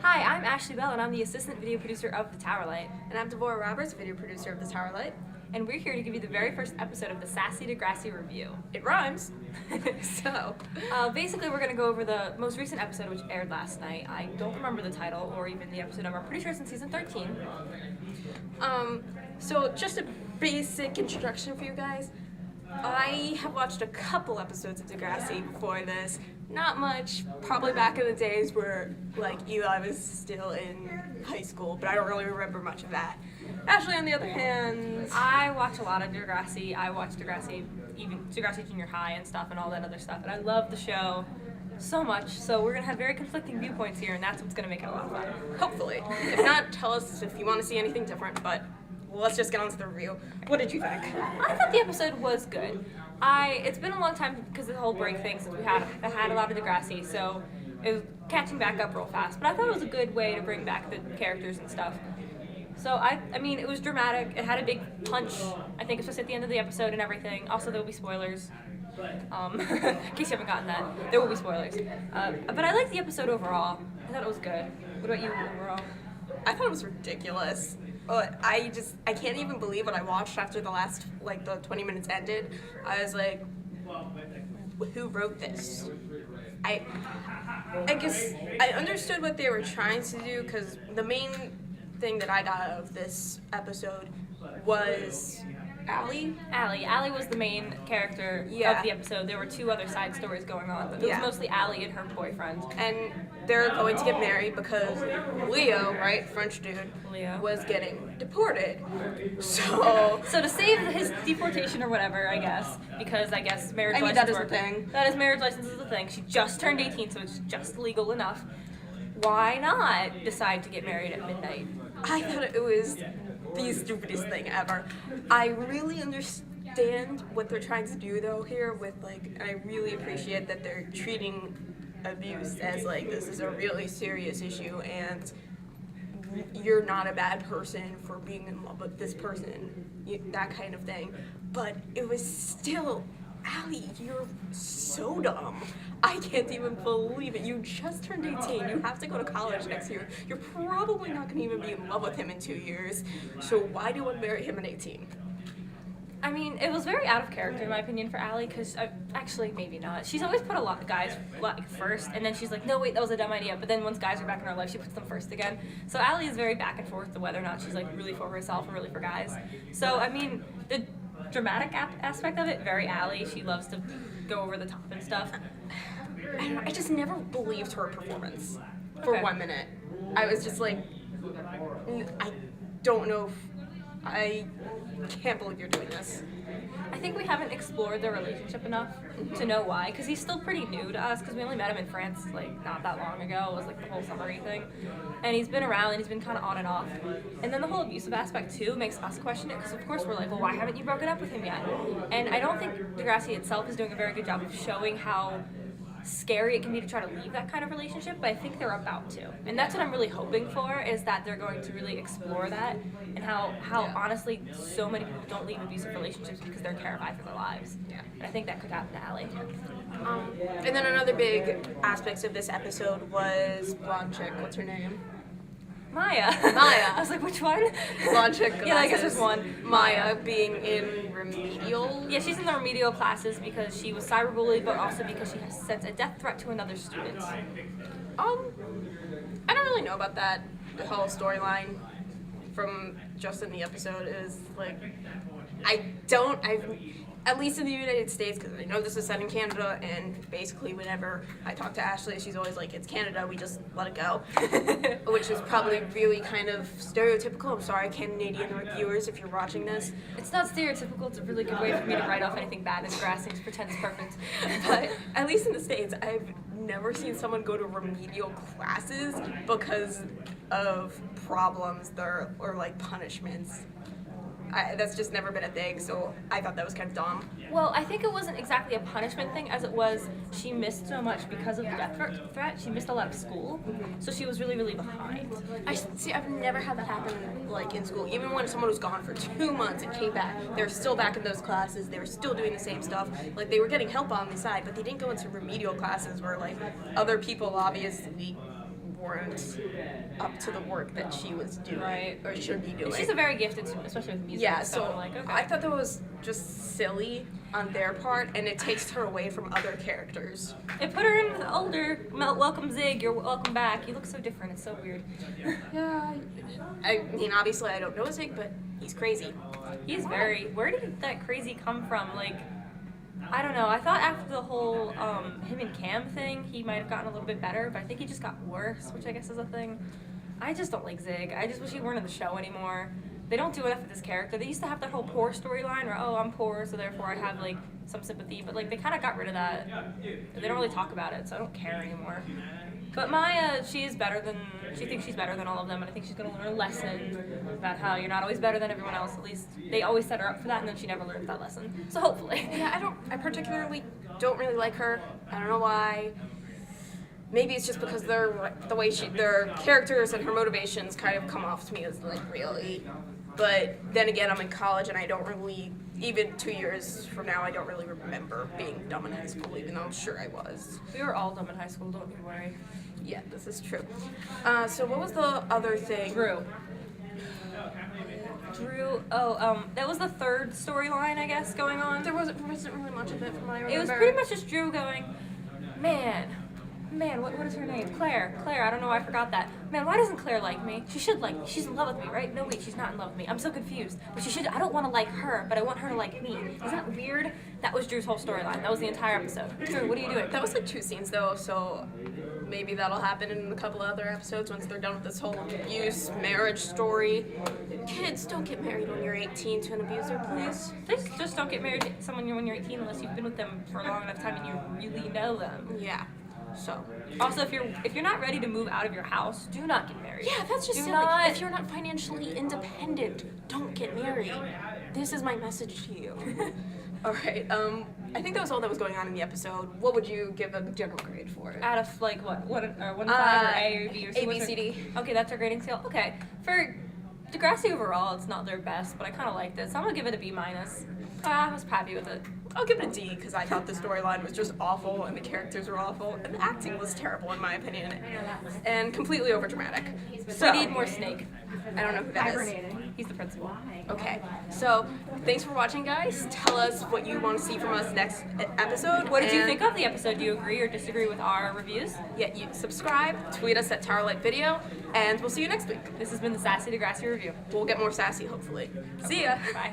Hi, I'm Ashley Bell, and I'm the assistant video producer of The Towerlight. And I'm Deborah Roberts, video producer of The Towerlight. And we're here to give you the very first episode of the Sassy Degrassi review. It rhymes. Basically, we're going to go over the most recent episode, which aired last night. I don't remember the title or even the episode number. I'm pretty sure it's in season 13. So just a basic introduction for you guys. I have watched a couple episodes of Degrassi before this. Not much, probably back in the days where like Eli was still in high school, but I don't really remember much of that. Ashley, on the other hand, I watch a lot of Degrassi. I watch Degrassi, even Degrassi Junior High and stuff and all that other stuff. And I love the show so much. So we're going to have very conflicting viewpoints here, and that's what's going to make it a lot of fun. Hopefully. If not, tell us if you want to see anything different, but let's just get on to the review. What did you think? I thought the episode was good. It's been a long time because of the whole break thing since I had a lot of Degrassi, so it was catching back up real fast. But I thought it was a good way to bring back the characters and stuff. So I mean, it was dramatic. It had a big punch, I think, especially at the end of the episode and everything. Also, there will be spoilers. In case you haven't gotten that, there will be spoilers. But I liked the episode overall. I thought it was good. What about you overall? I thought it was ridiculous. I can't even believe what I watched after the last, the 20 minutes ended. I was like, who wrote this? I guess I understood what they were trying to do, because the main thing that I got out of this episode was Allie. Allie was the main character of the episode. There were two other side stories going on, but it was mostly Allie and her boyfriend. And they're going to get married because Leo, right, French dude, Leo, was getting deported. So to save his deportation or whatever, I guess, because I guess marriage license that is a thing. That is, marriage license is a thing. She just turned 18, so it's just legal enough. Why not decide to get married at midnight? I thought it was the stupidest thing ever. I really understand what they're trying to do though here with and I really appreciate that they're treating abuse as this is a really serious issue, and you're not a bad person for being in love with this person, that kind of thing. But it was still, Allie, you're so dumb. I can't even believe it. You just turned 18. You have to go to college next year. You're probably not going to even be in love with him in 2 years. So why do you want to marry him at 18? I mean, it was very out of character in my opinion for Allie, because actually maybe not. She's always put a lot of guys first, and then she's like, no wait, that was a dumb idea. But then once guys are back in her life, she puts them first again. So Allie is very back and forth to whether or not she's really for herself or really for guys. So I mean, the dramatic aspect of it, very Allie. She loves to go over the top and stuff. I just never believed her performance for 1 minute. I was just like, I don't know if I can't believe you're doing this. I think we haven't explored their relationship enough to know why, because he's still pretty new to us, because we only met him in France not that long ago. It was the whole summery thing, and he's been around and he's been kind of on and off. And then the whole abusive aspect too makes us question it, because of course we're like, well, why haven't you broken up with him yet? And I don't think Degrassi itself is doing a very good job of showing how scary it can be to try to leave that kind of relationship, but I think they're about to. And that's what I'm really hoping for, is that they're going to really explore that, and how honestly so many people don't leave abusive relationships because they're terrified for their lives. Yeah. And I think that could happen to Allie. And then another big aspect of this episode was blonde chick. What's her name? Maya. I was like, which one? Blonde chick. Yeah, I guess there's one. Maya being in remedial. Yeah, she's in the remedial classes because she was cyberbullied, but also because she has sent a death threat to another student. I don't really know about that. The whole storyline from just in the episode is at least in the United States, because I know this is set in Canada, and basically whenever I talk to Ashley, she's always like, it's Canada, we just let it go. Which is probably really kind of stereotypical. I'm sorry, Canadian reviewers, if you're watching this. It's not stereotypical, it's a really good way for me to write off anything bad in Degrassi and pretend it's perfect. But at least in the States, I've never seen someone go to remedial classes because of problems or punishments. That's just never been a thing, so I thought that was kind of dumb. Well, I think it wasn't exactly a punishment thing as it was she missed so much because of the death threat. She missed a lot of school, so she was really, really behind. I've never had that happen in school. Even when someone was gone for 2 months and came back, they were still back in those classes. They were still doing the same stuff. They were getting help on the side, but they didn't go into remedial classes where other people obviously weren't up to the work that she was doing Right. or should be doing. She's a very gifted student, especially with music. Yeah, so so I'm like, okay. I thought that was just silly on their part, and it takes her away from other characters. It put her in the older. Welcome Zig, you're welcome back. You look so different. It's so weird. Yeah, I mean, obviously I don't know Zig, but he's crazy. He's very. Where did that crazy come from? Like, I don't know. I thought after the whole him and Cam thing, he might have gotten a little bit better, but I think he just got worse, which I guess is a thing. I just don't like Zig. I just wish he weren't in the show anymore. They don't do enough with this character. They used to have that whole poor storyline where, oh, I'm poor, so therefore I have, like, some sympathy. But, like, they kind of got rid of that. They don't really talk about it, so I don't care anymore. But Maya, she thinks she's better than all of them, and I think she's going to learn a lesson about how you're not always better than everyone else. At least they always set her up for that, and then she never learns that lesson. So hopefully. Yeah, I particularly don't really like her. I don't know why. Maybe it's just because their characters and her motivations kind of come off to me as like really. But then again, I'm in college and I don't really, even 2 years from now, I don't really remember being dumb in high school, even though I'm sure I was. We were all dumb in high school, don't you worry. Yeah, this is true. So what was the other thing? Drew, that was the third storyline, I guess, going on. There wasn't really much of it from what I remember. It was pretty much just Drew going, man, what is her name? Claire, I don't know why I forgot that. Man, why doesn't Claire like me? She should like me. She's in love with me, right? No, wait, she's not in love with me. I'm so confused. But I don't want to like her, but I want her to like me. Isn't that weird? That was Drew's whole storyline. That was the entire episode. Drew, what are you doing? That was like 2 scenes though, so maybe that'll happen in a couple of other episodes once they're done with this whole abuse marriage story. Kids, don't get married when you're 18 to an abuser, please. Just don't get married to someone when you're 18 unless you've been with them for a long enough time and you really know them. Yeah. So. Also, if you're not ready to move out of your house, do not get married. Yeah, that's just silly. If you're not financially independent, don't get married. This is my message to you. All right. I think that was all that was going on in the episode. What would you give a general grade for it? Out of like what 1 to 5 or A or B or C? A, B, C, D. Okay, that's our grading scale. Okay, for Degrassi overall, it's not their best, but I kind of liked it, so I'm gonna give it a B-. I was happy with it. I'll give it a D because I thought the storyline was just awful and the characters were awful and the acting was terrible in my opinion and completely overdramatic. So We need more Snake. I don't know who that is. He's the principal. Okay, so thanks for watching, guys. Tell us what you want to see from us next episode. What did you think of the episode? Do you agree or disagree with our reviews? Yeah, you subscribe, tweet us at TowerlightVideo, and we'll see you next week. This has been the Sassy Degrassi review. We'll get more sassy, hopefully. See ya. Bye.